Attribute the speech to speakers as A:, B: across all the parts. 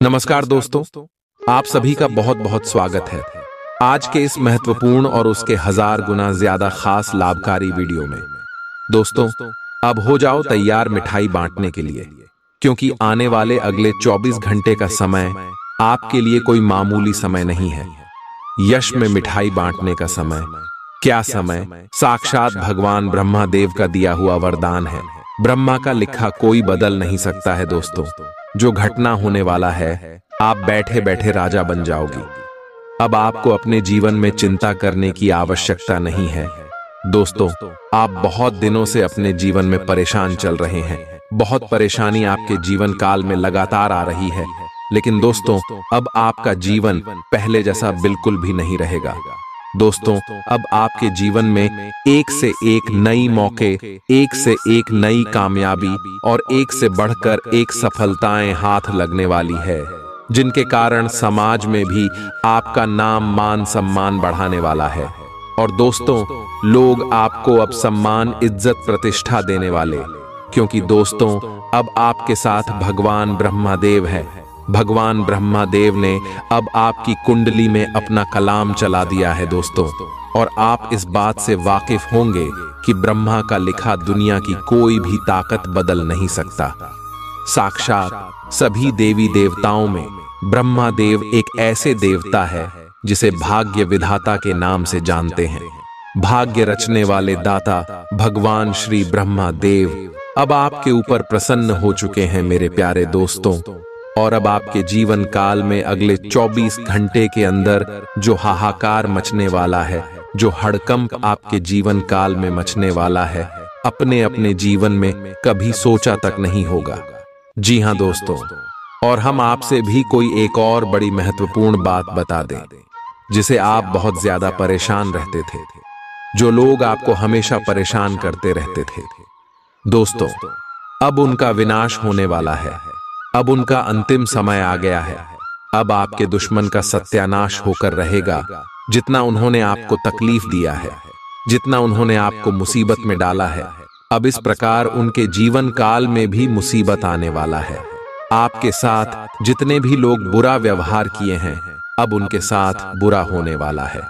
A: नमस्कार दोस्तों, आप सभी का बहुत बहुत स्वागत है आज के इस महत्वपूर्ण और उसके 1000 गुना ज्यादा खास लाभकारी वीडियो में। दोस्तों, अब हो जाओ तैयार मिठाई बांटने के लिए, क्योंकि आने वाले अगले 24 घंटे का समय आपके लिए कोई मामूली समय नहीं है। यश में मिठाई बांटने का समय। क्या समय? साक्षात भगवान ब्रह्मा देव का दिया हुआ वरदान है। ब्रह्मा का लिखा कोई बदल नहीं सकता है। दोस्तों, जो घटना होने वाला है, आप बैठे बैठे राजा बन जाओगी। अब आपको अपने जीवन में चिंता करने की आवश्यकता नहीं है। दोस्तों, आप बहुत दिनों से अपने जीवन में परेशान चल रहे हैं। बहुत परेशानी आपके जीवन काल में लगातार आ रही है। लेकिन दोस्तों, अब आपका जीवन पहले जैसा बिल्कुल भी नहीं रहेगा। दोस्तों, अब आपके जीवन में एक से एक नई मौके, एक से एक नई कामयाबी और एक से बढ़कर एक सफलताएं हाथ लगने वाली है, जिनके कारण समाज में भी आपका नाम मान सम्मान बढ़ाने वाला है। और दोस्तों, लोग आपको अब सम्मान, इज्जत, प्रतिष्ठा देने वाले, क्योंकि दोस्तों, अब आपके साथ भगवान ब्रह्मा देव है। भगवान ब्रह्मा देव ने अब आपकी कुंडली में अपना कलाम चला दिया है दोस्तों, और आप इस बात से वाकिफ होंगे कि ब्रह्मा का लिखा दुनिया की कोई भी ताकत बदल नहीं सकता। साक्षात सभी देवी देवताओं में ब्रह्मा देव एक ऐसे देवता है जिसे भाग्य विधाता के नाम से जानते हैं। भाग्य रचने वाले दाता भगवान श्री ब्रह्मा देव अब आपके ऊपर प्रसन्न हो चुके हैं मेरे प्यारे दोस्तों। और अब आपके जीवन काल में अगले 24 घंटे के अंदर जो हाहाकार मचने वाला है, जो हड़कंप आपके जीवन काल में मचने वाला है, अपने अपने जीवन में कभी सोचा तक नहीं होगा। जी हाँ दोस्तों, और हम आपसे भी कोई एक और बड़ी महत्वपूर्ण बात बता दें, जिसे आप बहुत ज्यादा परेशान रहते थे, जो लोग आपको हमेशा परेशान करते रहते थे। दोस्तों, अब उनका विनाश होने वाला है। अब उनका अंतिम समय आ गया है। अब आपके दुश्मन का सत्यानाश होकर रहेगा। जितना उन्होंने आपको तकलीफ दिया है, जितना उन्होंने आपको मुसीबत में डाला है, अब इस प्रकार उनके जीवन काल में भी मुसीबत आने वाला है। आपके साथ जितने भी लोग बुरा व्यवहार किए हैं, अब उनके साथ बुरा होने वाला है,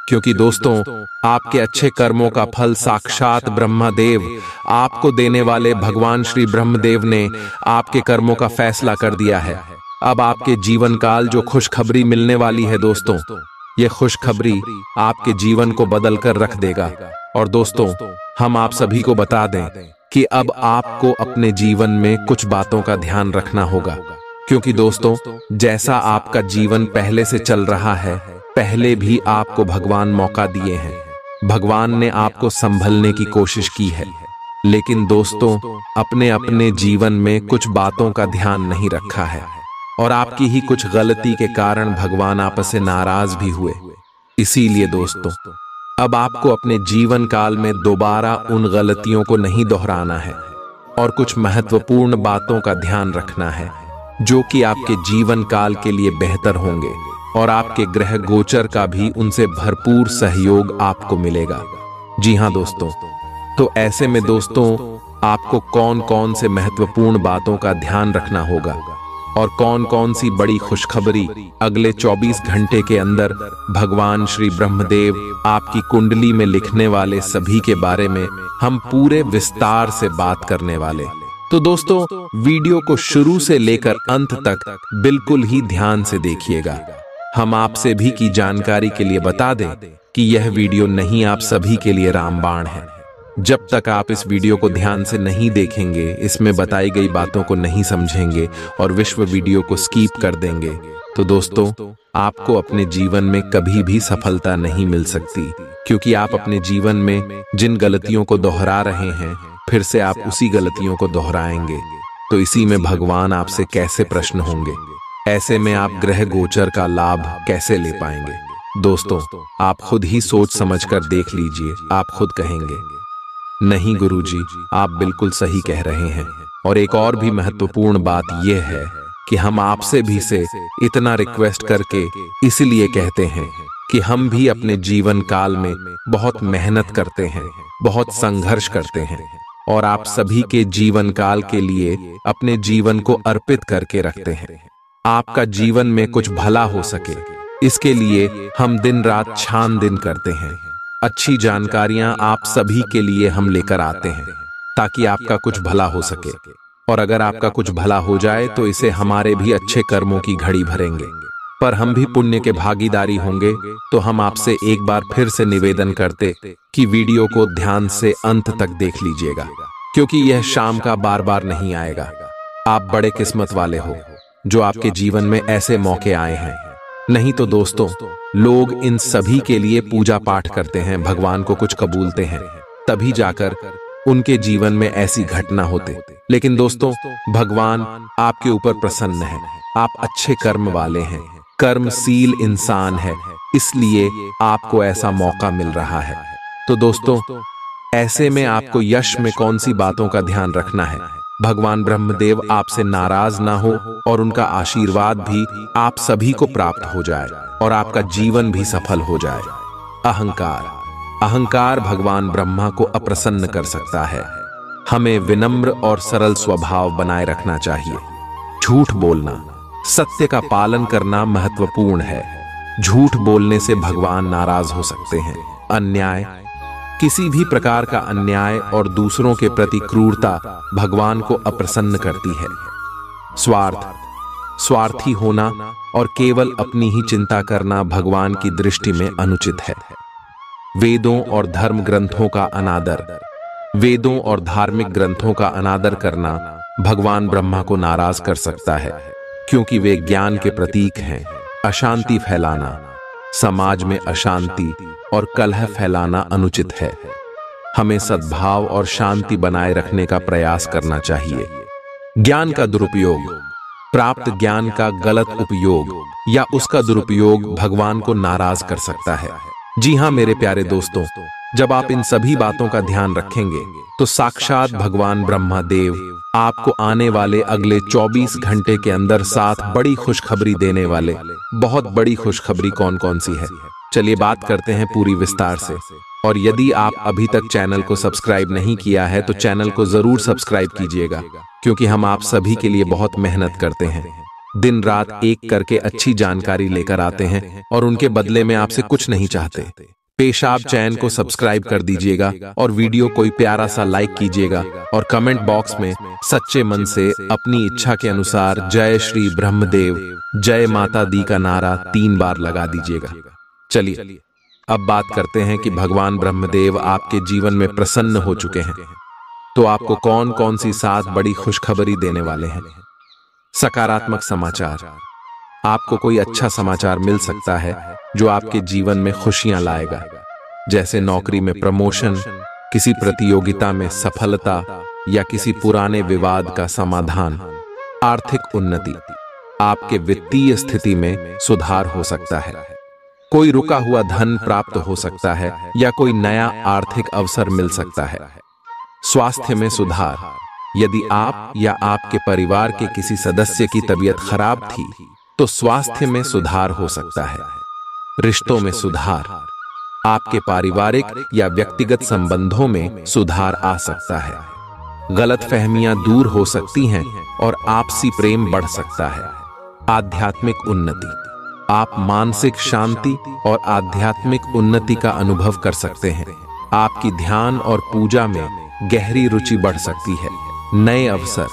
A: क्योंकि दोस्तों, आपके अच्छे कर्मों का फल साक्षात ब्रह्मा देव आपको देने वाले भगवान श्री ब्रह्मदेव ने आपके कर्मों का फैसला कर दिया है। अब आपके जीवन काल जो खुशखबरी मिलने वाली है दोस्तों, ये खुशखबरी आपके जीवन को बदल कर रख देगा। और दोस्तों, हम आप सभी को बता दें कि अब आपको अपने जीवन में कुछ बातों का ध्यान रखना होगा, क्योंकि दोस्तों, जैसा आपका जीवन पहले से चल रहा है, पहले भी आपको भगवान मौका दिए हैं। भगवान ने आपको संभलने की कोशिश की है, लेकिन दोस्तों, अपने अपने जीवन में कुछ बातों का ध्यान नहीं रखा है, और आपकी ही कुछ गलती के कारण भगवान आपस से नाराज भी हुए। इसीलिए दोस्तों, अब आपको अपने जीवन काल में दोबारा उन गलतियों को नहीं दोहराना है, और कुछ महत्वपूर्ण बातों का ध्यान रखना है, जो कि आपके जीवन काल के लिए बेहतर होंगे, और आपके ग्रह गोचर का भी उनसे भरपूर सहयोग आपको मिलेगा। जी हाँ दोस्तों, तो ऐसे में दोस्तों, आपको कौन कौन से महत्वपूर्ण बातों का ध्यान रखना होगा, और कौन कौन सी बड़ी खुशखबरी अगले 24 घंटे के अंदर भगवान श्री ब्रह्मदेव आपकी कुंडली में लिखने वाले सभी के बारे में हम पूरे विस्तार से बात करने वाले। तो दोस्तों, वीडियो को शुरू से लेकर अंत तक बिल्कुल ही ध्यान से देखिएगा। हम आपसे भी की जानकारी के लिए बता दें कि यह वीडियो नहीं आप सभी के लिए रामबाण है। जब तक आप इस वीडियो को ध्यान से नहीं देखेंगे, इसमें बताई गई बातों को नहीं समझेंगे और विश्व वीडियो को स्किप कर देंगे, तो दोस्तों, आपको अपने जीवन में कभी भी सफलता नहीं मिल सकती, क्योंकि आप अपने जीवन में जिन गलतियों को दोहरा रहे हैं, फिर से आप उसी गलतियों को दोहराएंगे। तो इसी में भगवान आपसे कैसे प्रश्न होंगे? ऐसे में आप ग्रह गोचर का लाभ कैसे ले पाएंगे? दोस्तों, आप खुद ही सोच समझकर देख लीजिए। आप खुद कहेंगे, नहीं गुरुजी, आप बिल्कुल सही कह रहे हैं। और एक और भी महत्वपूर्ण बात यह है कि हम आपसे भी से इतना रिक्वेस्ट करके इसलिए कहते हैं कि हम भी अपने जीवन काल में बहुत मेहनत करते हैं, बहुत संघर्ष करते हैं, और आप सभी के जीवन काल के लिए अपने जीवन को अर्पित करके रखते हैं। आपका जीवन में कुछ भला हो सके, इसके लिए हम दिन रात छानबीन करते हैं। अच्छी जानकारियां आप सभी के लिए हम लेकर आते हैं ताकि आपका कुछ भला हो सके। और अगर आपका कुछ भला हो जाए तो इसे हमारे भी अच्छे कर्मों की घड़ी भरेंगे, पर हम भी पुण्य के भागीदारी होंगे। तो हम आपसे एक बार फिर से निवेदन करते कि वीडियो को ध्यान से अंत तक देख लीजिएगा, क्योंकि यह शाम का बार बार नहीं आएगा। आप बड़े किस्मत वाले हो जो आपके जीवन में ऐसे मौके आए हैं। नहीं तो दोस्तों, लोग इन सभी के लिए पूजा पाठ करते हैं, भगवान को कुछ कबूलते हैं, तभी जाकर उनके जीवन में ऐसी घटना होते। लेकिन दोस्तों, भगवान आपके ऊपर प्रसन्न है। आप अच्छे कर्म वाले हैं, कर्मशील इंसान है, इसलिए आपको ऐसा मौका मिल रहा है। तो दोस्तों, ऐसे में आपको यश में कौन सी बातों का ध्यान रखना है? भगवान ब्रह्मदेव आपसे नाराज ना हो और उनका आशीर्वाद भी आप सभी को प्राप्त हो जाए और आपका जीवन भी सफल हो जाए। अहंकार भगवान ब्रह्मा को अप्रसन्न कर सकता है। हमें विनम्र और सरल स्वभाव बनाए रखना चाहिए। झूठ बोलना, सत्य का पालन करना महत्वपूर्ण है। झूठ बोलने से भगवान नाराज हो सकते हैं। अन्याय, किसी भी प्रकार का अन्याय और दूसरों के प्रति क्रूरता भगवान को अप्रसन्न करती है। स्वार्थी होना और केवल अपनी ही चिंता करना भगवान की दृष्टि में अनुचित है। वेदों और धर्म ग्रंथों का अनादर, वेदों और धार्मिक ग्रंथों का अनादर करना भगवान ब्रह्मा को नाराज कर सकता है, क्योंकि वे ज्ञान के प्रतीक हैं। अशांति फैलाना, समाज में अशांति और कलह फैलाना अनुचित है। हमें सद्भाव और शांति बनाए रखने का प्रयास करना चाहिए। ज्ञान का दुरुपयोग, प्राप्त ज्ञान का गलत उपयोग या उसका दुरुपयोग भगवान को नाराज कर सकता है। जी हां मेरे प्यारे दोस्तों, जब आप इन सभी बातों का ध्यान रखेंगे तो साक्षात भगवान ब्रह्मा देव आपको आने वाले अगले 24 घंटे के अंदर 7 बड़ी खुशखबरी देने वाले। बहुत बड़ी खुशखबरी कौन कौन सी है, चलिए बात करते हैं पूरी विस्तार से। और यदि आप अभी तक चैनल को सब्सक्राइब नहीं किया है तो चैनल को जरूर सब्सक्राइब कीजिएगा, क्योंकि हम आप सभी के लिए बहुत मेहनत करते हैं। दिन रात एक करके अच्छी जानकारी लेकर आते हैं और उनके बदले में आपसे कुछ नहीं चाहते। पेशाब चैन को सब्सक्राइब कर दीजिएगा और वीडियो कोई प्यारा सा लाइक कीजिएगा और कमेंट बॉक्स में सच्चे मन से अपनी इच्छा के अनुसार जय श्री ब्रह्मदेव, जय माता दी का नारा 3 बार लगा दीजिएगा। चलिए अब बात करते हैं कि भगवान ब्रह्मदेव आपके जीवन में प्रसन्न हो चुके हैं, तो आपको कौन कौन सी 7 बड़ी खुशखबरी देने वाले हैं। सकारात्मक समाचार, आपको कोई अच्छा समाचार मिल सकता है जो आपके जीवन में खुशियां लाएगा, जैसे नौकरी में प्रमोशन, किसी प्रतियोगिता में सफलता या किसी पुराने विवाद का समाधान। आर्थिक उन्नति, आपके वित्तीय स्थिति में सुधार हो सकता है। कोई रुका हुआ धन प्राप्त हो सकता है या कोई नया आर्थिक अवसर मिल सकता है। स्वास्थ्य में सुधार, यदि आप या आपके परिवार के किसी सदस्य की तबीयत खराब थी तो स्वास्थ्य में सुधार हो सकता है। रिश्तों में सुधार, आपके पारिवारिक या व्यक्तिगत संबंधों में सुधार आ सकता है। गलतफहमियां दूर हो सकती हैं और आपसी प्रेम बढ़ सकता है। आध्यात्मिक उन्नति, आप मानसिक शांति और आध्यात्मिक उन्नति का अनुभव कर सकते हैं। आपकी ध्यान और पूजा में गहरी रुचि बढ़ सकती है। नए अवसर,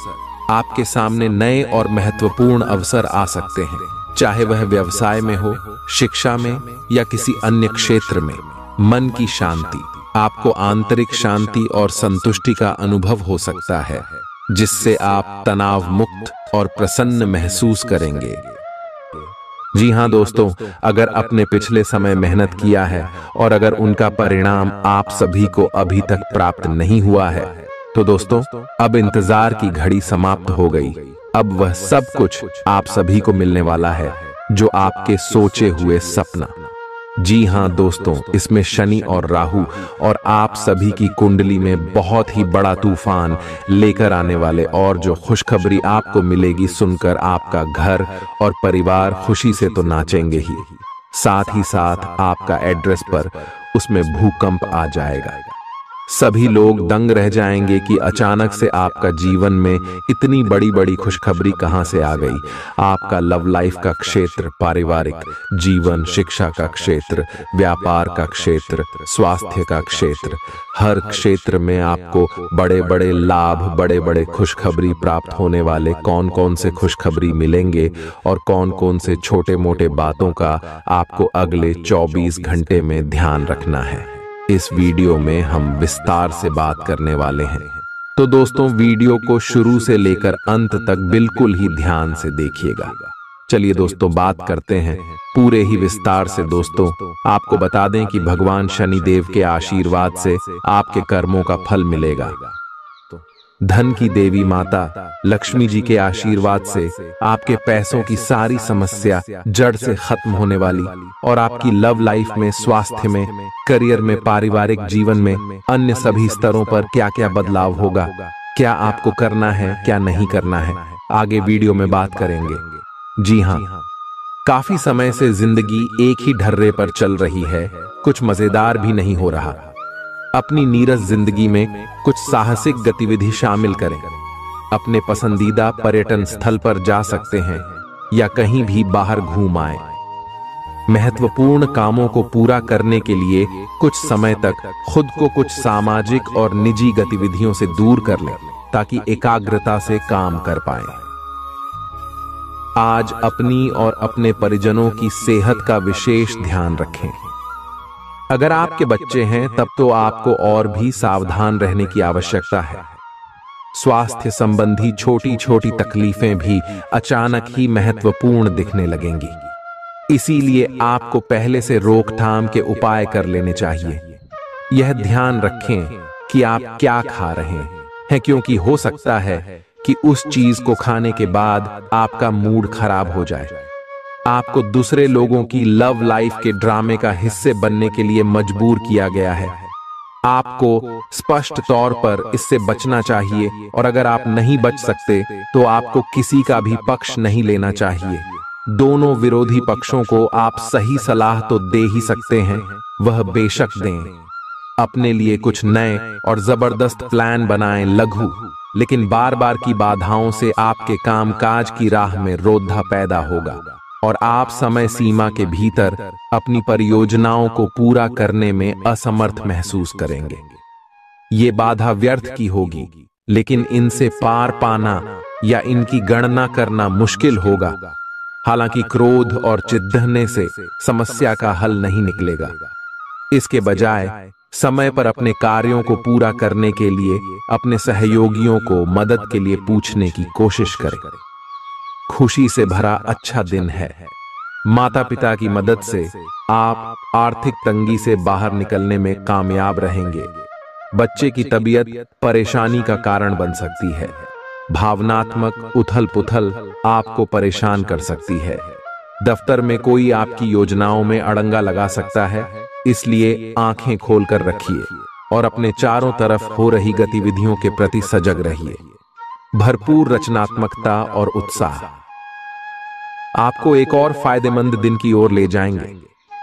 A: आपके सामने नए और महत्वपूर्ण अवसर आ सकते हैं, चाहे वह व्यवसाय में हो, शिक्षा में या किसी अन्य क्षेत्र में। मन की शांति, आपको आंतरिक शांति और संतुष्टि का अनुभव हो सकता है, जिससे आप तनाव मुक्त और प्रसन्न महसूस करेंगे। जी हां दोस्तों, अगर आपने पिछले समय मेहनत किया है और अगर उनका परिणाम आप सभी को अभी तक प्राप्त नहीं हुआ है तो दोस्तों, अब इंतजार की घड़ी समाप्त हो गई। अब वह सब कुछ आप सभी को मिलने वाला है जो आपके सोचे हुए सपना। जी हां दोस्तों, इसमें शनि और राहु और आप सभी की कुंडली में बहुत ही बड़ा तूफान लेकर आने वाले, और जो खुशखबरी आपको मिलेगी सुनकर आपका घर और परिवार खुशी से तो नाचेंगे ही, साथ ही साथ आपका एड्रेस पर उसमें भूकंप आ जाएगा। सभी लोग दंग रह जाएंगे कि अचानक से आपका जीवन में इतनी बड़ी बड़ी खुशखबरी कहां से आ गई। आपका लव लाइफ का क्षेत्र, पारिवारिक जीवन, शिक्षा का क्षेत्र, व्यापार का क्षेत्र, स्वास्थ्य का क्षेत्र, हर क्षेत्र में आपको बड़े बड़े लाभ, बड़े बड़े खुशखबरी प्राप्त होने वाले। कौन कौन से खुशखबरी मिलेंगे और कौन कौन से छोटे मोटे बातों का आपको अगले 24 घंटे में ध्यान रखना है, इस वीडियो में हम विस्तार से बात करने वाले हैं। तो दोस्तों, वीडियो को शुरू से लेकर अंत तक बिल्कुल ही ध्यान से देखिएगा। चलिए दोस्तों, बात करते हैं पूरे ही विस्तार से। दोस्तों, आपको बता दें कि भगवान शनिदेव के आशीर्वाद से आपके कर्मों का फल मिलेगा। धन की देवी माता लक्ष्मी जी के आशीर्वाद से आपके पैसों की सारी समस्या जड़ से खत्म होने वाली और आपकी लव लाइफ में, स्वास्थ्य में, करियर में, पारिवारिक जीवन में, अन्य सभी स्तरों पर क्या क्या बदलाव होगा, क्या आपको करना है, क्या नहीं करना है, आगे वीडियो में बात करेंगे। जी हाँ, काफी समय से जिंदगी एक ही ढर्रे पर चल रही है, कुछ मजेदार भी नहीं हो रहा। अपनी नीरस जिंदगी में कुछ साहसिक गतिविधि शामिल करें। अपने पसंदीदा पर्यटन स्थल पर जा सकते हैं या कहीं भी बाहर घूम आए। महत्वपूर्ण कामों को पूरा करने के लिए कुछ समय तक खुद को कुछ सामाजिक और निजी गतिविधियों से दूर कर लें ताकि एकाग्रता से काम कर पाएं। आज अपनी और अपने परिजनों की सेहत का विशेष ध्यान रखें। अगर आपके बच्चे हैं तब तो आपको और भी सावधान रहने की आवश्यकता है। स्वास्थ्य संबंधी छोटी छोटी तकलीफें भी अचानक ही महत्वपूर्ण दिखने लगेंगी, इसीलिए आपको पहले से रोकथाम के उपाय कर लेने चाहिए। यह ध्यान रखें कि आप क्या खा रहे हैं, क्योंकि हो सकता है कि उस चीज को खाने के बाद आपका मूड खराब हो जाए। आपको दूसरे लोगों की लव लाइफ के ड्रामे का हिस्से बनने के लिए मजबूर किया गया है। आपको स्पष्ट तौर पर इससे बचना चाहिए और अगर आप नहीं बच सकते तो आपको किसी का भी पक्ष नहीं लेना चाहिए। दोनों विरोधी पक्षों को आप सही सलाह तो दे ही सकते हैं, वह बेशक दें। अपने लिए कुछ नए और जबरदस्त प्लान बनाएं, लघु लेकिन बार बार की बाधाओं से आपके कामकाज की राह में रोधा पैदा होगा और आप समय सीमा के भीतर अपनी परियोजनाओं को पूरा करने में असमर्थ महसूस करेंगे। ये बाधा व्यर्थ की होगी, लेकिन इनसे पार पाना या इनकी गणना करना मुश्किल होगा। हालांकि क्रोध और चिढ़ने से समस्या का हल नहीं निकलेगा। इसके बजाय समय पर अपने कार्यों को पूरा करने के लिए अपने सहयोगियों को मदद के लिए पूछने की कोशिश करें। खुशी से भरा अच्छा दिन है। माता पिता की मदद से आप आर्थिक तंगी से बाहर निकलने में कामयाब रहेंगे। बच्चे की तबीयत परेशानी का कारण बन सकती है। भावनात्मक उथल पुथल आपको परेशान कर सकती है। दफ्तर में कोई आपकी योजनाओं में अड़ंगा लगा सकता है, इसलिए आंखें खोलकर रखिए और अपने चारों तरफ हो रही गतिविधियों के प्रति सजग रहिए। भरपूर रचनात्मकता और उत्साह आपको एक और फायदेमंद दिन की ओर ले जाएंगे।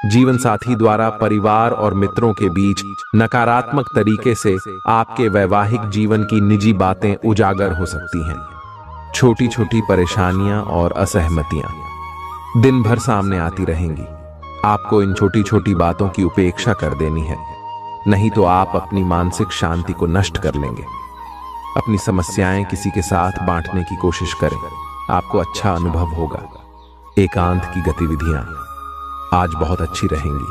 A: जीवन साथी द्वारा परिवार और मित्रों के बीच नकारात्मक तरीके से आपके वैवाहिक जीवन की निजी बातें उजागर हो सकती हैं। छोटी छोटी परेशानियां और असहमतियां दिन भर सामने आती रहेंगी। आपको इन छोटी छोटी बातों की उपेक्षा कर देनी है, नहीं तो आप अपनी मानसिक शांति को नष्ट कर लेंगे। अपनी समस्याएं किसी के साथ बांटने की कोशिश करें, आपको अच्छा अनुभव होगा। एकांत की गतिविधियां आज बहुत अच्छी रहेंगी।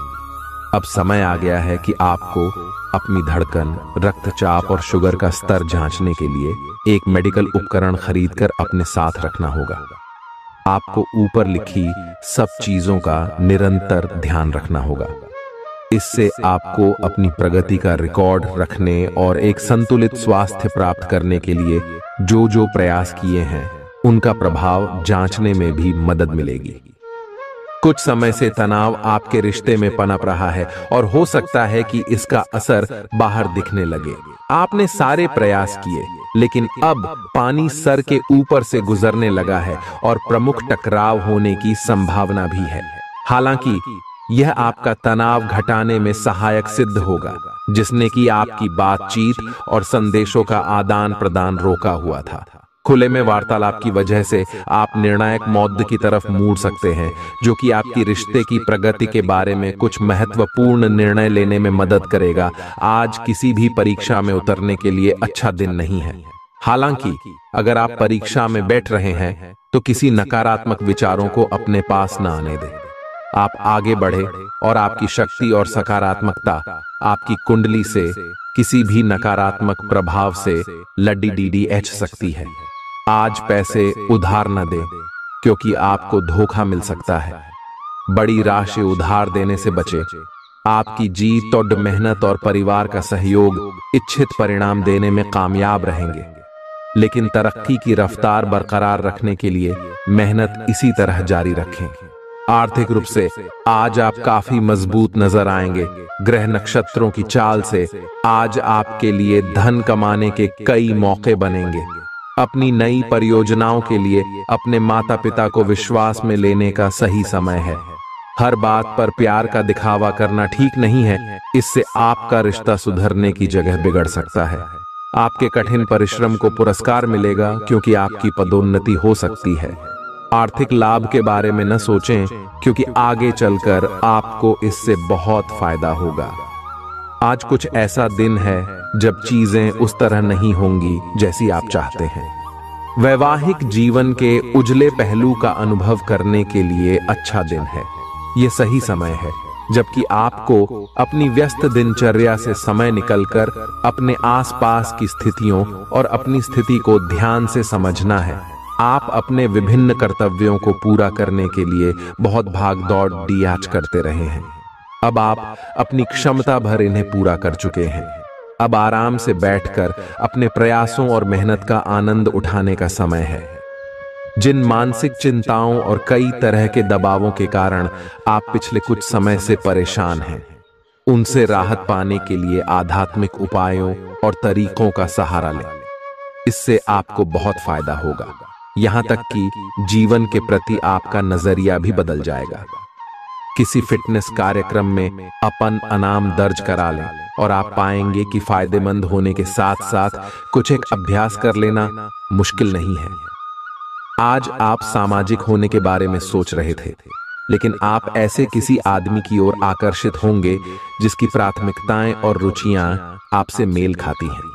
A: अब समय आ गया है कि आपको अपनी धड़कन, रक्तचाप और शुगर का स्तर जांचने के लिए एक मेडिकल उपकरण खरीदकर अपने साथ रखना होगा। आपको ऊपर लिखी सब चीजों का निरंतर ध्यान रखना होगा। इससे आपको अपनी प्रगति का रिकॉर्ड रखने और एक संतुलित स्वास्थ्य प्राप्त करने के लिए जो जो प्रयास किए हैं उनका प्रभाव जांचने में भी मदद मिलेगी। कुछ समय से तनाव आपके रिश्ते में पनप रहा है और हो सकता है कि इसका असर बाहर दिखने लगे। आपने सारे प्रयास किए, लेकिन अब पानी सर के ऊपर से गुजरने लगा है और प्रमुख टकराव होने की संभावना भी है। हालांकि यह आपका तनाव घटाने में सहायक सिद्ध होगा, जिसने कि आपकी बातचीत और संदेशों का आदान प्रदान रोका हुआ था। खुले में वार्तालाप की वजह से आप निर्णायक मौद्ध की तरफ मुड़ सकते हैं, जो कि आपकी रिश्ते की प्रगति के बारे में कुछ महत्वपूर्ण निर्णय लेने में मदद करेगा। आज किसी भी परीक्षा में उतरने के लिए अच्छा दिन नहीं है। हालांकि अगर आप परीक्षा में बैठ रहे हैं तो किसी नकारात्मक विचारों को अपने पास न आने दें। आप आगे बढ़े और आपकी शक्ति और सकारात्मकता आपकी कुंडली से किसी भी नकारात्मक प्रभाव से लड़ी सकती है। आज पैसे उधार न दें, क्योंकि आपको धोखा मिल सकता है। बड़ी राशि उधार देने से बचें। आपकी जीत और मेहनत और परिवार का सहयोग इच्छित परिणाम देने में कामयाब रहेंगे, लेकिन तरक्की की रफ्तार बरकरार रखने के लिए मेहनत इसी तरह जारी रखें। आर्थिक रूप से आज आप काफी मजबूत नजर आएंगे। ग्रह नक्षत्रों की चाल से आज आपके लिए धन कमाने के कई मौके बनेंगे। अपनी नई परियोजनाओं के लिए अपने माता पिता को विश्वास में लेने का सही समय है। हर बात पर प्यार का दिखावा करना ठीक नहीं है, इससे आपका रिश्ता सुधरने की जगह बिगड़ सकता है। आपके कठिन परिश्रम को पुरस्कार मिलेगा, क्योंकि आपकी पदोन्नति हो सकती है। आर्थिक लाभ के बारे में न सोचें, क्योंकि आगे चलकर आपको इससे बहुत फायदा होगा। आज कुछ ऐसा दिन है जब चीजें उस तरह नहीं होंगी जैसी आप चाहते हैं। वैवाहिक जीवन के उजले पहलू का अनुभव करने के लिए अच्छा दिन है। ये सही समय है जबकि आपको अपनी व्यस्त दिनचर्या से समय निकलकर अपने आसपास की स्थितियों और अपनी स्थिति को ध्यान से समझना है। आप अपने विभिन्न कर्तव्यों को पूरा करने के लिए बहुत भाग दौड़ आज करते रहे हैं। अब आप अपनी क्षमता भर इन्हें पूरा कर चुके हैं। अब आराम से बैठकर अपने प्रयासों और मेहनत का आनंद उठाने का समय है। जिन मानसिक चिंताओं और कई तरह के दबावों के कारण आप पिछले कुछ समय से परेशान हैं, उनसे राहत पाने के लिए आध्यात्मिक उपायों और तरीकों का सहारा लें। इससे आपको बहुत फायदा होगा। यहां तक कि जीवन के प्रति आपका नजरिया भी बदल जाएगा। किसी फिटनेस कार्यक्रम में अपन इनाम दर्ज करा लें और आप पाएंगे कि फायदेमंद होने के साथ साथ कुछ एक अभ्यास कर लेना मुश्किल नहीं है। आज आप सामाजिक होने के बारे में सोच रहे थे, लेकिन आप ऐसे किसी आदमी की ओर आकर्षित होंगे जिसकी प्राथमिकताएं और रुचियां आपसे मेल खाती हैं।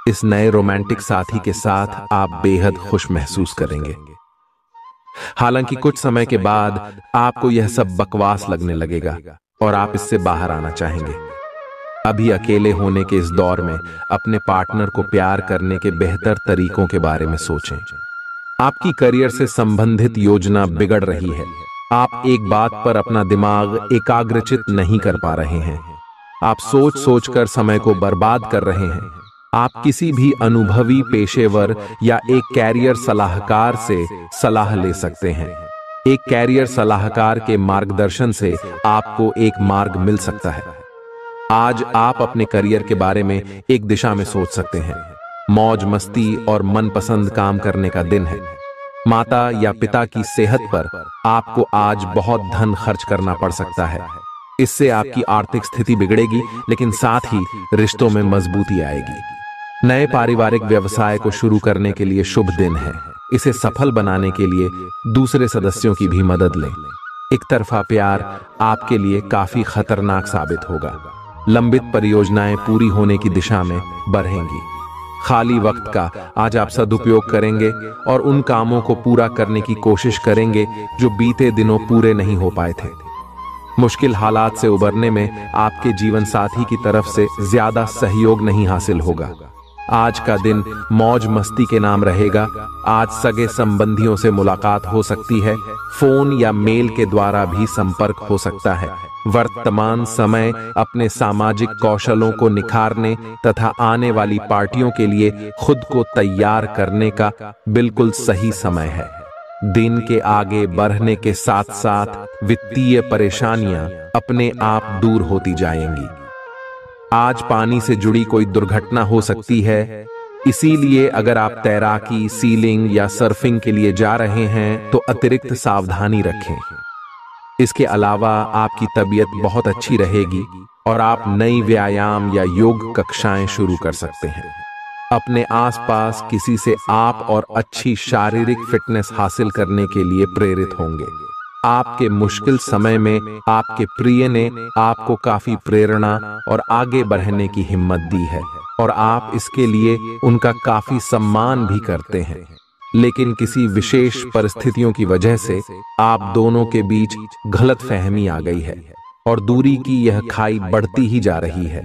A: इस नए रोमांटिक साथी के साथ आप बेहद खुश महसूस करेंगे। हालांकि कुछ समय के बाद आपको यह सब बकवास लगने लगेगा और आप इससे बाहर आना चाहेंगे। अभी अकेले होने के इस दौर में अपने पार्टनर को प्यार करने के बेहतर तरीकों के बारे में सोचें। आपकी करियर से संबंधित योजना बिगड़ रही है। आप एक बात पर अपना दिमाग एकाग्रचित नहीं कर पा रहे हैं। आप सोच सोचकर समय को बर्बाद कर रहे हैं। आप किसी भी अनुभवी पेशेवर या एक कैरियर सलाहकार से सलाह ले सकते हैं। एक कैरियर सलाहकार के मार्गदर्शन से आपको एक मार्ग मिल सकता है। आज आप अपने करियर के बारे में एक दिशा में सोच सकते हैं। मौज मस्ती और मनपसंद काम करने का दिन है। माता या पिता की सेहत पर आपको आज बहुत धन खर्च करना पड़ सकता है। इससे आपकी आर्थिक स्थिति बिगड़ेगी, लेकिन साथ ही रिश्तों में मजबूती आएगी। नए पारिवारिक व्यवसाय को शुरू करने के लिए शुभ दिन है। इसे सफल बनाने के लिए दूसरे सदस्यों की भी मदद लें। एक तरफा प्यार आपके लिए काफी खतरनाक साबित होगा। लंबित परियोजनाएं पूरी होने की दिशा में बढ़ेंगी। खाली वक्त का आज आप सदुपयोग करेंगे और उन कामों को पूरा करने की कोशिश करेंगे जो बीते दिनों पूरे नहीं हो पाए थे। मुश्किल हालात से उबरने में आपके जीवन साथी की तरफ से ज्यादा सहयोग नहीं हासिल होगा। आज का दिन मौज मस्ती के नाम रहेगा। आज सगे संबंधियों से मुलाकात हो सकती है। फोन या मेल के द्वारा भी संपर्क हो सकता है। वर्तमान समय अपने सामाजिक कौशलों को निखारने तथा आने वाली पार्टियों के लिए खुद को तैयार करने का बिल्कुल सही समय है। दिन के आगे बढ़ने के साथ साथ वित्तीय परेशानियां अपने आप दूर होती जाएंगी। आज पानी से जुड़ी कोई दुर्घटना हो सकती है, इसीलिए अगर आप तैराकी, सीलिंग या सर्फिंग के लिए जा रहे हैं तो अतिरिक्त सावधानी रखें। इसके अलावा आपकी तबीयत बहुत अच्छी रहेगी। और आप नई व्यायाम या योग कक्षाएं शुरू कर सकते हैं। अपने आसपास किसी से आप और अच्छी शारीरिक फिटनेस हासिल करने के लिए प्रेरित होंगे। आपके मुश्किल समय में आपके प्रिय ने आपको काफी प्रेरणा और आगे बढ़ने की हिम्मत दी है और आप इसके लिए उनका काफी सम्मान भी करते हैं। लेकिन किसी विशेष परिस्थितियों की वजह से आप दोनों के बीच गलतफहमी आ गई है और दूरी की यह खाई बढ़ती ही जा रही है।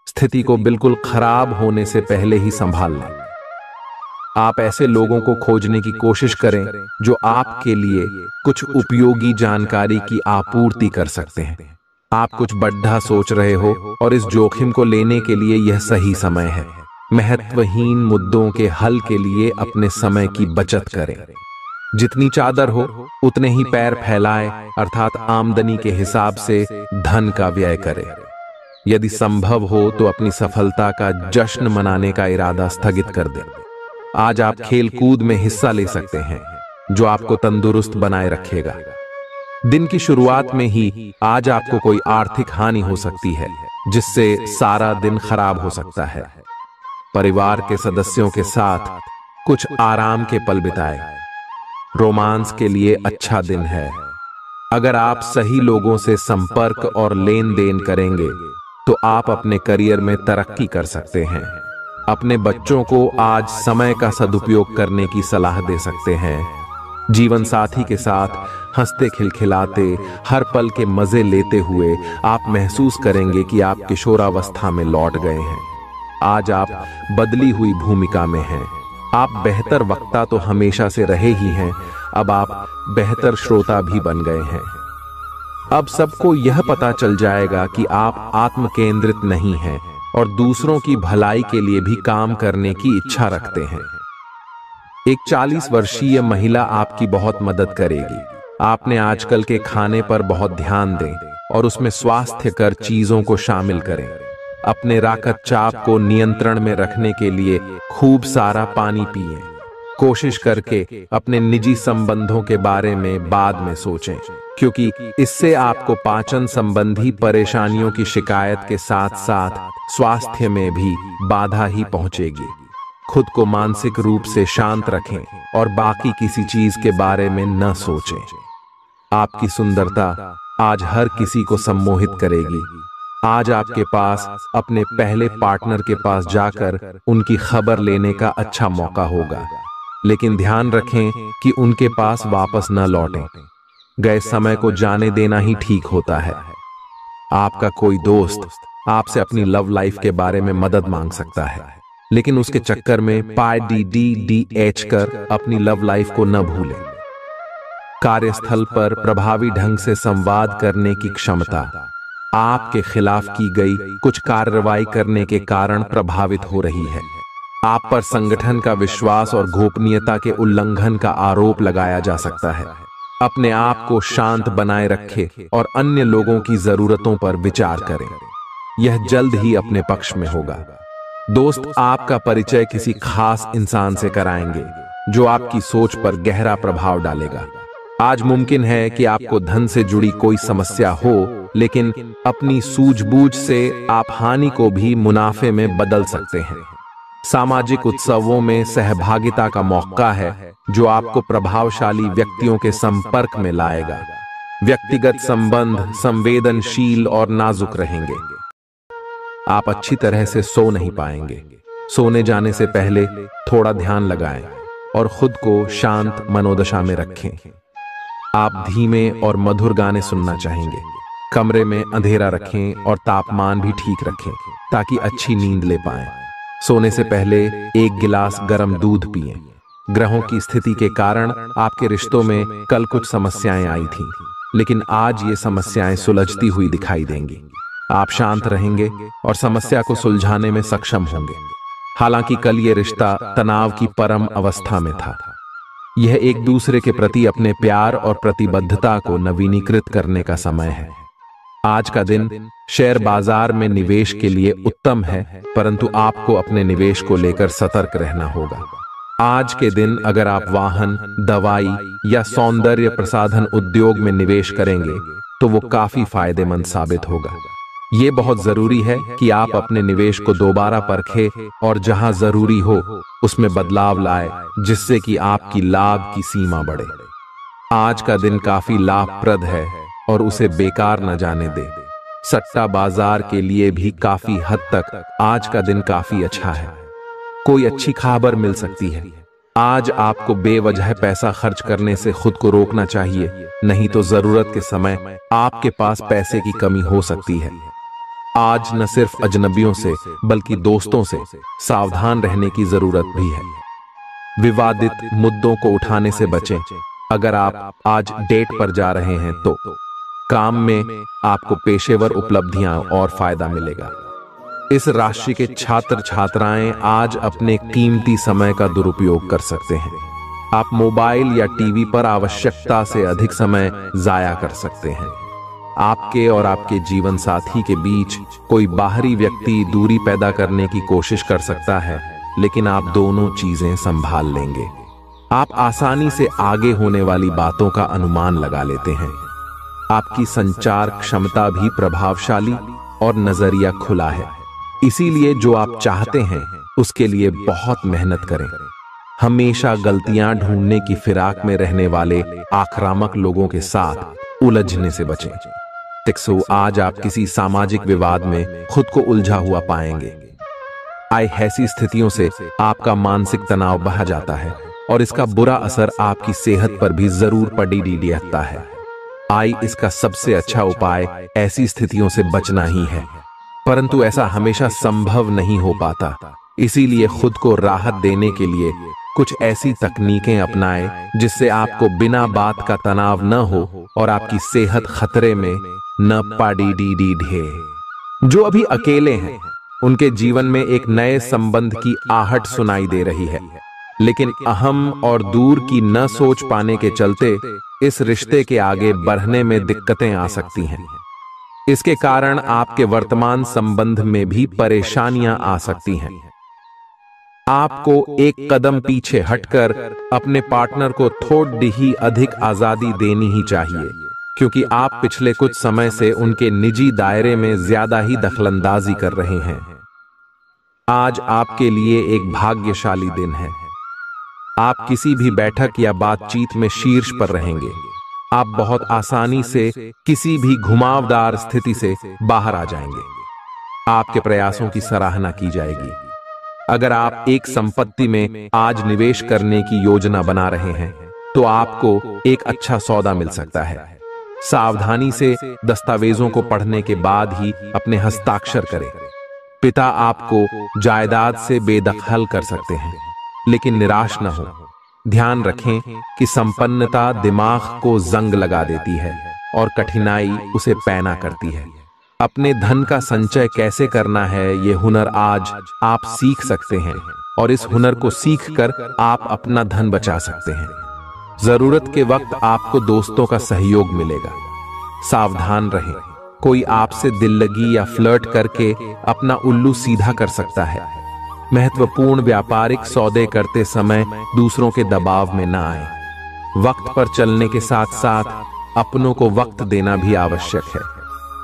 A: स्थिति को बिल्कुल खराब होने से पहले ही संभाल लें। आप ऐसे लोगों को खोजने की कोशिश करें जो आपके लिए कुछ उपयोगी जानकारी की आपूर्ति कर सकते हैं। आप कुछ बड़ा सोच रहे हो और इस जोखिम को लेने के लिए यह सही समय है। महत्वहीन मुद्दों के हल के लिए अपने समय की बचत करें। जितनी चादर हो उतने ही पैर फैलाएं, अर्थात आमदनी के हिसाब से धन का व्यय करें। यदि संभव हो तो अपनी सफलता का जश्न मनाने का इरादा स्थगित कर दें। आज आप खेल कूद में हिस्सा ले सकते हैं जो आपको तंदुरुस्त बनाए रखेगा। दिन की शुरुआत में ही आज आपको कोई आर्थिक हानि हो सकती है जिससे सारा दिन खराब हो सकता है। परिवार के सदस्यों के साथ कुछ आराम के पल बिताएं। रोमांस के लिए अच्छा दिन है। अगर आप सही लोगों से संपर्क और लेन देन करेंगे तो आप अपने करियर में तरक्की कर सकते हैं। अपने बच्चों को आज समय का सदुपयोग करने की सलाह दे सकते हैं। जीवन साथी के साथ हंसते खिलखिलाते हर पल के मजे लेते हुए आप महसूस करेंगे कि आप किशोरावस्था में लौट गए हैं। आज आप बदली हुई भूमिका में हैं। आप बेहतर वक्ता तो हमेशा से रहे ही हैं, अब आप बेहतर श्रोता भी बन गए हैं। अब सबको यह पता चल जाएगा कि आप आत्म केंद्रित नहीं हैं और दूसरों की भलाई के लिए भी काम करने की इच्छा रखते हैं। एक 40 वर्षीय महिला आपकी बहुत मदद करेगी। आपने आजकल के खाने पर बहुत ध्यान दें और उसमें स्वास्थ्यकर चीजों को शामिल करें। अपने रक्तचाप को नियंत्रण में रखने के लिए खूब सारा पानी पिएं। कोशिश करके अपने निजी संबंधों के बारे में बाद में सोचें, क्योंकि इससे आपको पाचन संबंधी परेशानियों की शिकायत के साथ साथ स्वास्थ्य में भी बाधा ही पहुंचेगी। खुद को मानसिक रूप से शांत रखें और बाकी किसी चीज के बारे में न सोचें। आपकी सुंदरता आज हर किसी को सम्मोहित करेगी। आज आपके पास अपने पहले पार्टनर के पास जाकर उनकी खबर लेने का अच्छा मौका होगा, लेकिन ध्यान रखें कि उनके पास वापस न लौटें। गए समय को जाने देना ही ठीक होता है। आपका कोई दोस्त आपसे अपनी लव लाइफ के बारे में मदद मांग सकता है, लेकिन उसके चक्कर में PDDDH कर अपनी लव लाइफ को न भूलें। कार्यस्थल पर प्रभावी ढंग से संवाद करने की क्षमता आपके खिलाफ की गई कुछ कार्रवाई करने के कारण प्रभावित हो रही है। आप पर संगठन का विश्वास और गोपनीयता के उल्लंघन का आरोप लगाया जा सकता है। अपने आप को शांत बनाए रखें और अन्य लोगों की जरूरतों पर विचार करें। यह जल्द ही अपने पक्ष में होगा। दोस्त आपका परिचय किसी खास इंसान से कराएंगे जो आपकी सोच पर गहरा प्रभाव डालेगा। आज मुमकिन है कि आपको धन से जुड़ी कोई समस्या हो, लेकिन अपनी सूझबूझ से आप हानि को भी मुनाफे में बदल सकते हैं। सामाजिक उत्सवों में सहभागिता का मौका है जो आपको प्रभावशाली व्यक्तियों के संपर्क में लाएगा। व्यक्तिगत संबंध संवेदनशील और नाजुक रहेंगे। आप अच्छी तरह से सो नहीं पाएंगे। सोने जाने से पहले थोड़ा ध्यान लगाएं और खुद को शांत मनोदशा में रखें। आप धीमे और मधुर गाने सुनना चाहेंगे। कमरे में अंधेरा रखें और तापमान भी ठीक रखें ताकि अच्छी नींद ले पाएं। सोने से पहले एक गिलास गर्म दूध पिएं। ग्रहों की स्थिति के कारण आपके रिश्तों में कल कुछ समस्याएं आई थीं, लेकिन आज ये समस्याएं सुलझती हुई दिखाई देंगी। आप शांत रहेंगे और समस्या को सुलझाने में सक्षम होंगे। हालांकि कल ये रिश्ता तनाव की परम अवस्था में था। यह एक दूसरे के प्रति अपने प्यार और प्रतिबद्धता को नवीनीकृत करने का समय है। आज का दिन शेयर बाजार में निवेश के लिए उत्तम है, परंतु आपको अपने निवेश को लेकर सतर्क रहना होगा। आज के दिन अगर आप वाहन, दवाई या सौंदर्य प्रसाधन उद्योग में निवेश करेंगे तो वो काफी फायदेमंद साबित होगा। ये बहुत जरूरी है कि आप अपने निवेश को दोबारा परखें और जहां जरूरी हो उसमें बदलाव लाए, जिससे कि आपकी लाभ की सीमा बढ़े। आज का दिन काफी लाभप्रद है और उसे बेकार न जाने दे। सट्टा बाजार के लिए भी काफी हद तक आज का दिन काफी अच्छा है। कोई अच्छी खबर मिल सकती है। आज आपको बेवजह पैसा खर्च करने से खुद को रोकना चाहिए, नहीं तो जरूरत के समय आपके पास पैसे की कमी हो सकती है। आज न सिर्फ अजनबियों से बल्कि दोस्तों से सावधान रहने की जरूरत भी है। विवादित मुद्दों को उठाने से बचें। अगर आप आज डेट पर जा रहे हैं तो काम में आपको पेशेवर उपलब्धियां और फायदा मिलेगा। इस राशि के छात्र छात्राएं आज अपने कीमती समय का दुरुपयोग कर सकते हैं। आप मोबाइल या टीवी पर आवश्यकता से अधिक समय जाया कर सकते हैं। आपके और आपके जीवन साथी के बीच कोई बाहरी व्यक्ति दूरी पैदा करने की कोशिश कर सकता है, लेकिन आप दोनों चीजें संभाल लेंगे। आप आसानी से आगे होने वाली बातों का अनुमान लगा लेते हैं। आपकी संचार क्षमता भी प्रभावशाली और नजरिया खुला है, इसीलिए जो आप चाहते हैं उसके लिए बहुत मेहनत करें। हमेशा गलतियां ढूंढने की फिराक में रहने वाले आक्रामक लोगों के साथ उलझने से बचें। टिक्सो, आज आप किसी सामाजिक विवाद में खुद को उलझा हुआ पाएंगे। ऐसी स्थितियों से आपका मानसिक तनाव बढ़ जाता है और इसका बुरा असर आपकी सेहत पर भी जरूर पड़ी रहता है। इसका सबसे अच्छा उपाय ऐसी स्थितियों से बचना ही है, परंतु ऐसा हमेशा संभव नहीं हो पाता। इसीलिए खुद को राहत देने के लिए कुछ ऐसी तकनीकें अपनाएं जिससे आपको बिना बात का तनाव न हो और आपकी सेहत खतरे में न पड़ी ढे। जो अभी अकेले हैं उनके जीवन में एक नए संबंध की आहट सुनाई दे रही है, लेकिन अहम और दूर की न सोच पाने के चलते इस रिश्ते के आगे बढ़ने में दिक्कतें आ सकती हैं। इसके कारण आपके वर्तमान संबंध में भी परेशानियां आ सकती हैं। आपको एक कदम पीछे हटकर अपने पार्टनर को थोड़ी ही अधिक आजादी देनी ही चाहिए, क्योंकि आप पिछले कुछ समय से उनके निजी दायरे में ज्यादा ही दखलंदाजी कर रहे हैं। आज आपके लिए एक भाग्यशाली दिन है। आप किसी भी बैठक या बातचीत में शीर्ष पर रहेंगे। आप बहुत आसानी से किसी भी घुमावदार स्थिति से बाहर आ जाएंगे। आपके प्रयासों की सराहना की जाएगी। अगर आप एक संपत्ति में आज निवेश करने की योजना बना रहे हैं तो आपको एक अच्छा सौदा मिल सकता है। सावधानी से दस्तावेजों को पढ़ने के बाद ही अपने हस्ताक्षर करें। पिता आपको जायदाद से बेदखल कर सकते हैं, लेकिन निराश न हो। ध्यान रखें कि संपन्नता दिमाग को जंग लगा देती है और कठिनाई उसे पैना करती है। अपने धन का संचय कैसे करना है ये हुनर आज आप सीख सकते हैं और इस हुनर को सीखकर आप अपना धन बचा सकते हैं। जरूरत के वक्त आपको दोस्तों का सहयोग मिलेगा। सावधान रहें, कोई आपसे दिल लगी या फ्लर्ट करके अपना उल्लू सीधा कर सकता है। महत्वपूर्ण व्यापारिक सौदे करते समय दूसरों के दबाव में न आए। वक्त पर चलने के साथ साथ अपनों को वक्त देना भी आवश्यक है।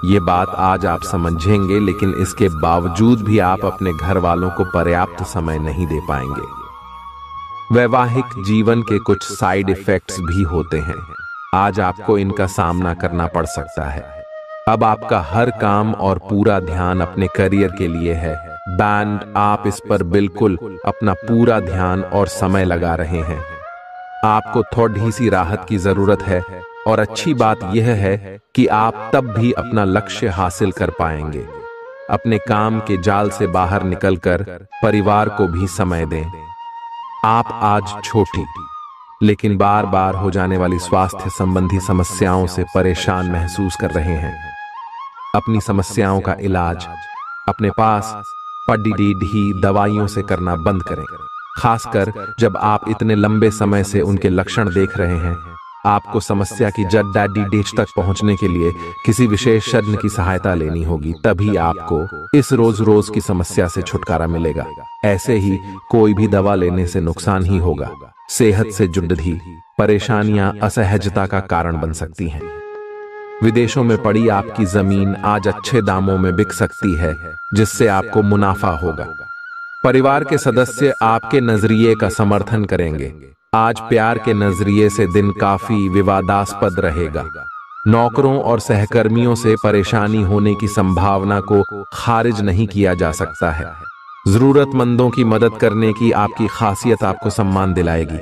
A: ये बात आज आप समझेंगे, लेकिन इसके बावजूद भी आप अपने घर वालों को पर्याप्त समय नहीं दे पाएंगे। वैवाहिक जीवन के कुछ साइड इफेक्ट्स भी होते हैं। आज आपको इनका सामना करना पड़ सकता है। अब आपका हर काम और पूरा ध्यान अपने करियर के लिए है। बैंड, आप इस पर बिल्कुल अपना पूरा ध्यान और समय लगा रहे हैं। आपको थोड़ी सी राहत की जरूरत है और अच्छी बात यह है कि आप तब भी अपना लक्ष्य हासिल कर पाएंगे। अपने काम के जाल से बाहर निकलकर परिवार को भी समय दें। आप आज छोटी लेकिन बार बार हो जाने वाली स्वास्थ्य संबंधी समस्याओं से परेशान महसूस कर रहे हैं। अपनी समस्याओं का इलाज अपने पास पड़ी दवाइयों से करना बंद करें, खासकर जब आप इतने लंबे समय से उनके लक्षण देख रहे हैं। आपको समस्या की जड़ डीच तक पहुंचने के लिए किसी विशेषज्ञ की सहायता लेनी होगी, तभी आपको इस रोज रोज की समस्या से छुटकारा मिलेगा। ऐसे ही कोई भी दवा लेने से नुकसान ही होगा। सेहत से जुड़ी परेशानियां असहजता का कारण बन सकती हैं। विदेशों में पड़ी आपकी जमीन आज अच्छे दामों में बिक सकती है, जिससे आपको मुनाफा होगा। परिवार के सदस्य आपके नजरिए का समर्थन करेंगे। आज प्यार के नजरिए से दिन काफी विवादास्पद रहेगा। नौकरों और सहकर्मियों से परेशानी होने की संभावना को खारिज नहीं किया जा सकता है। जरूरतमंदों की मदद करने की आपकी खासियत आपको सम्मान दिलाएगी।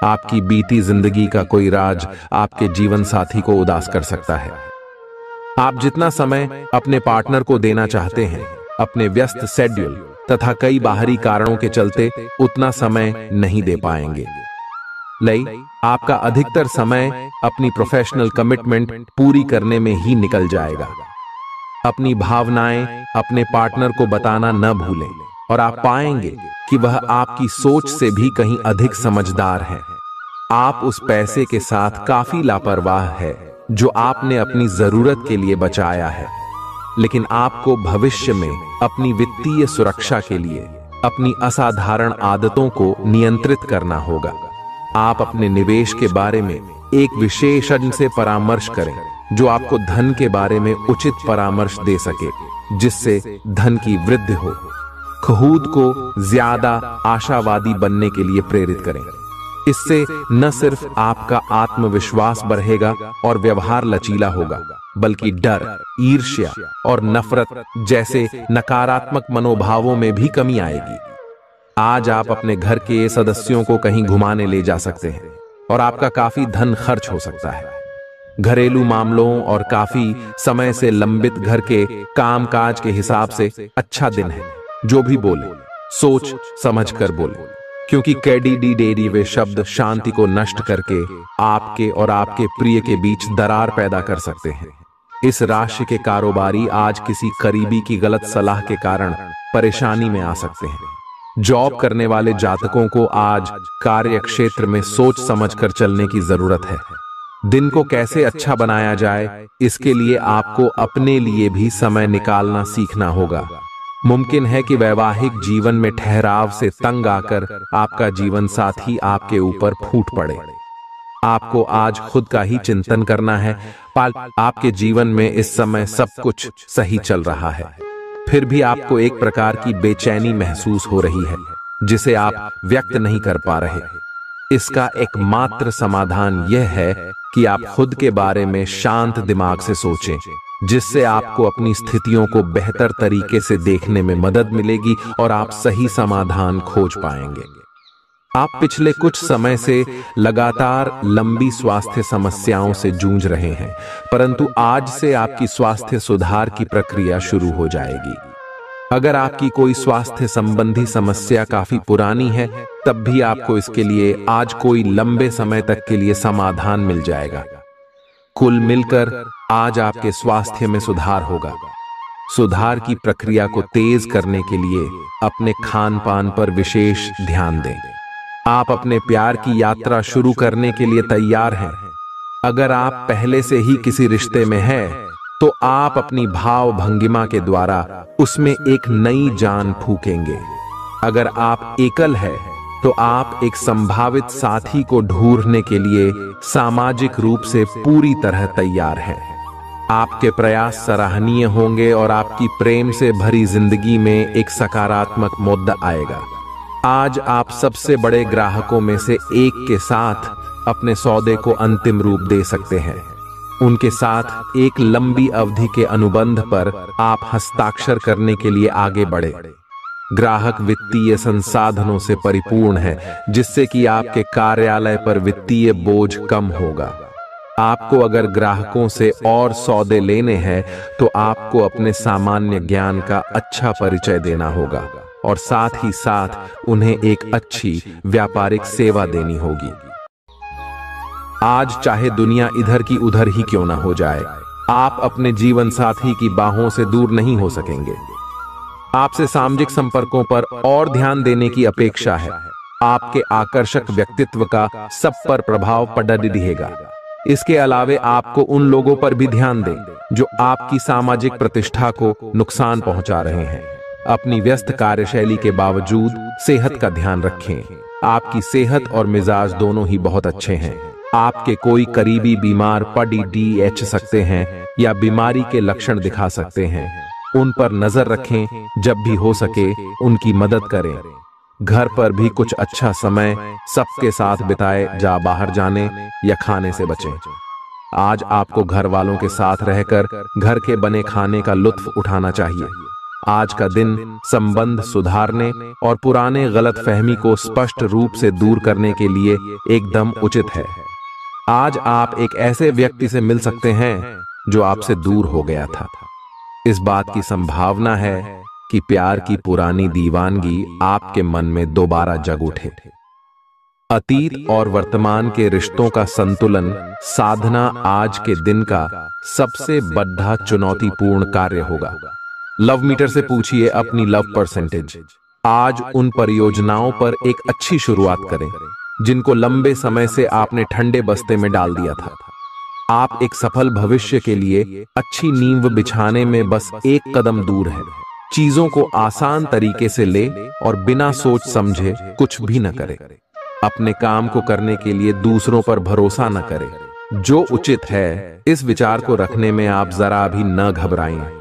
A: आपकी बीती जिंदगी का कोई राज आपके जीवन साथी को उदास कर सकता है। आप जितना समय अपने पार्टनर को देना चाहते हैं, अपने व्यस्त शेड्यूल तथा कई बाहरी कारणों के चलते उतना समय नहीं दे पाएंगे। आपका अधिकतर समय अपनी प्रोफेशनल कमिटमेंट पूरी करने में ही निकल जाएगा। अपनी भावनाएं अपने पार्टनर को बताना न भूलें और आप पाएंगे कि वह आपकी सोच से भी कहीं अधिक समझदार है। आप उस पैसे के साथ काफी लापरवाह है जो आपने अपनी जरूरत के लिए बचाया है, लेकिन आपको भविष्य में अपनी वित्तीय सुरक्षा के लिए अपनी असाधारण आदतों को नियंत्रित करना होगा। आप अपने निवेश के बारे में एक विशेषज्ञ से परामर्श करें जो आपको धन के बारे में उचित परामर्श दे सके, जिससे धन की वृद्धि हो। खुद को ज्यादा आशावादी बनने के लिए प्रेरित करें। इससे न सिर्फ आपका आत्मविश्वास बढ़ेगा और व्यवहार लचीला होगा, बल्कि डर, ईर्ष्या और नफरत जैसे नकारात्मक मनोभावों में भी कमी आएगी। आज आप अपने घर के सदस्यों को कहीं घुमाने ले जा सकते हैं और आपका काफी धन खर्च हो सकता है। घरेलू मामलों और काफी समय से लंबित घर के कामकाज के हिसाब से अच्छा दिन है। जो भी बोले सोच समझ कर बोले, क्योंकि कैडी डेरी वे शब्द शांति को नष्ट करके आपके और आपके प्रिय के बीच दरार पैदा कर सकते हैं। इस राशि के कारोबारी आज किसी करीबी की गलत सलाह के कारण परेशानी में आ सकते हैं। जॉब करने वाले जातकों को आज कार्य क्षेत्र में सोच समझकर चलने की जरूरत है। दिन को कैसे अच्छा बनाया जाए, इसके लिए आपको अपने लिए भी समय निकालना सीखना होगा। मुमकिन है कि वैवाहिक जीवन में ठहराव से तंग आकर आपका जीवन साथी आपके ऊपर फूट पड़े। आपको आज खुद का ही चिंतन करना है। आपके जीवन में इस समय सब कुछ सही चल रहा है, फिर भी आपको एक प्रकार की बेचैनी महसूस हो रही है जिसे आप व्यक्त नहीं कर पा रहे। इसका एकमात्र समाधान यह है कि आप खुद के बारे में शांत दिमाग से सोचें, जिससे आपको अपनी स्थितियों को बेहतर तरीके से देखने में मदद मिलेगी और आप सही समाधान खोज पाएंगे। आप पिछले कुछ समय से लगातार लंबी स्वास्थ्य समस्याओं से जूझ रहे हैं, परंतु आज से आपकी स्वास्थ्य सुधार की प्रक्रिया शुरू हो जाएगी। अगर आपकी कोई स्वास्थ्य संबंधी समस्या काफी पुरानी है, तब भी आपको इसके लिए आज कोई लंबे समय तक के लिए समाधान मिल जाएगा। कुल मिलकर आज आपके स्वास्थ्य में सुधार होगा। सुधार की प्रक्रिया को तेज करने के लिए अपने खान पान पर विशेष ध्यान दें। आप अपने प्यार की यात्रा शुरू करने के लिए तैयार हैं। अगर आप पहले से ही किसी रिश्ते में हैं, तो आप अपनी भाव भंगिमा के द्वारा उसमें एक नई जान फूकेंगे। अगर आप एकल हैं, तो आप एक संभावित साथी को ढूंढने के लिए सामाजिक रूप से पूरी तरह तैयार हैं। आपके प्रयास सराहनीय होंगे और आपकी प्रेम से भरी जिंदगी में एक सकारात्मक मुद्दा आएगा। आज आप सबसे बड़े ग्राहकों में से एक के साथ अपने सौदे को अंतिम रूप दे सकते हैं। उनके साथ एक लंबी अवधि के अनुबंध पर आप हस्ताक्षर करने के लिए आगे बढ़े। ग्राहक वित्तीय संसाधनों से परिपूर्ण है, जिससे कि आपके कार्यालय पर वित्तीय बोझ कम होगा। आपको अगर ग्राहकों से और सौदे लेने हैं, तो आपको अपने सामान्य ज्ञान का अच्छा परिचय देना होगा और साथ ही साथ उन्हें एक अच्छी व्यापारिक सेवा देनी होगी। आज चाहे दुनिया इधर की उधर ही क्यों ना हो जाए, आप अपने जीवन साथी की बाहों से दूर नहीं हो सकेंगे। आपसे सामाजिक संपर्कों पर और ध्यान देने की अपेक्षा है। आपके आकर्षक व्यक्तित्व का सब पर प्रभाव पड़ रहेगा। इसके अलावे आपको उन लोगों पर भी ध्यान दें जो आपकी सामाजिक प्रतिष्ठा को नुकसान पहुंचा रहे हैं। अपनी व्यस्त कार्यशैली के बावजूद सेहत का ध्यान रखें। आपकी सेहत और मिजाज दोनों ही बहुत अच्छे हैं। आपके कोई करीबी बीमार पड़ सकते हैं या बीमारी के लक्षण दिखा सकते हैं। उन पर नजर रखें, जब भी हो सके उनकी मदद करें। घर पर भी कुछ अच्छा समय सबके साथ बिताए, जा बाहर जाने या खाने से बचें। आज आपको घर वालों के साथ रहकर घर के बने खाने का लुत्फ उठाना चाहिए। आज का दिन संबंध सुधारने और पुराने गलतफहमी को स्पष्ट रूप से दूर करने के लिए एकदम उचित है। आज आप एक ऐसे व्यक्ति से मिल सकते हैं जो आपसे दूर हो गया था। इस बात की संभावना है कि प्यार की पुरानी दीवानगी आपके मन में दोबारा जग उठे। अतीत और वर्तमान के रिश्तों का संतुलन साधना आज के दिन का सबसे बड़ा चुनौतीपूर्ण कार्य होगा। लव मीटर से पूछिए अपनी लव परसेंटेज। आज उन परियोजनाओं पर एक अच्छी शुरुआत करें जिनको लंबे समय से आपने ठंडे बस्ते में डाल दिया था। आप एक सफल भविष्य के लिए अच्छी नींव बिछाने में बस एक कदम दूर है। चीजों को आसान तरीके से ले और बिना सोच समझे कुछ भी न करें। अपने काम को करने के लिए दूसरों पर भरोसा न करें। जो उचित है इस विचार को रखने में आप जरा भी न घबराएं।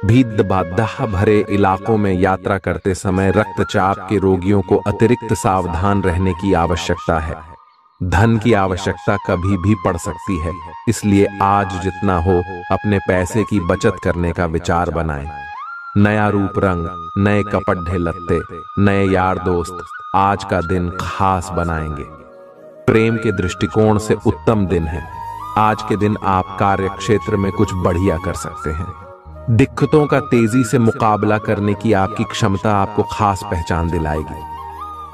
A: भीड़-भाड़ भरे इलाकों में यात्रा करते समय रक्तचाप के रोगियों को अतिरिक्त सावधान रहने की आवश्यकता है। धन की आवश्यकता कभी भी पड़ सकती है, इसलिए आज जितना हो अपने पैसे की बचत करने का विचार बनाएं। नया रूप रंग, नए कपड़े लत्ते, नए यार दोस्त आज का दिन खास बनाएंगे। प्रेम के दृष्टिकोण से उत्तम दिन है। आज के दिन आप कार्य क्षेत्र में कुछ बढ़िया कर सकते हैं। दिक्कतों का तेजी से मुकाबला करने की आपकी क्षमता आपको खास पहचान दिलाएगी।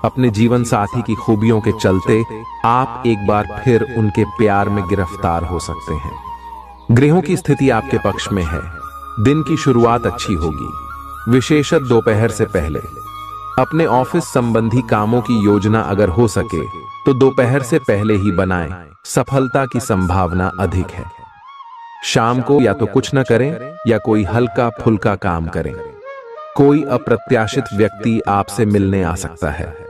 A: अपने जीवन साथी की खूबियों के चलते आप एक बार फिर उनके प्यार में गिरफ्तार हो सकते हैं। ग्रहों की स्थिति आपके पक्ष में है। दिन की शुरुआत अच्छी होगी, विशेषत दोपहर से पहले। अपने ऑफिस संबंधी कामों की योजना अगर हो सके तो दोपहर से पहले ही बनाएं, सफलता की संभावना अधिक है। शाम को या तो कुछ न करें या कोई हल्का फुल्का काम करें। कोई अप्रत्याशित व्यक्ति आपसे मिलने आ सकता है।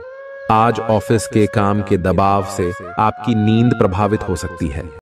A: आज ऑफिस के काम के दबाव से आपकी नींद प्रभावित हो सकती है।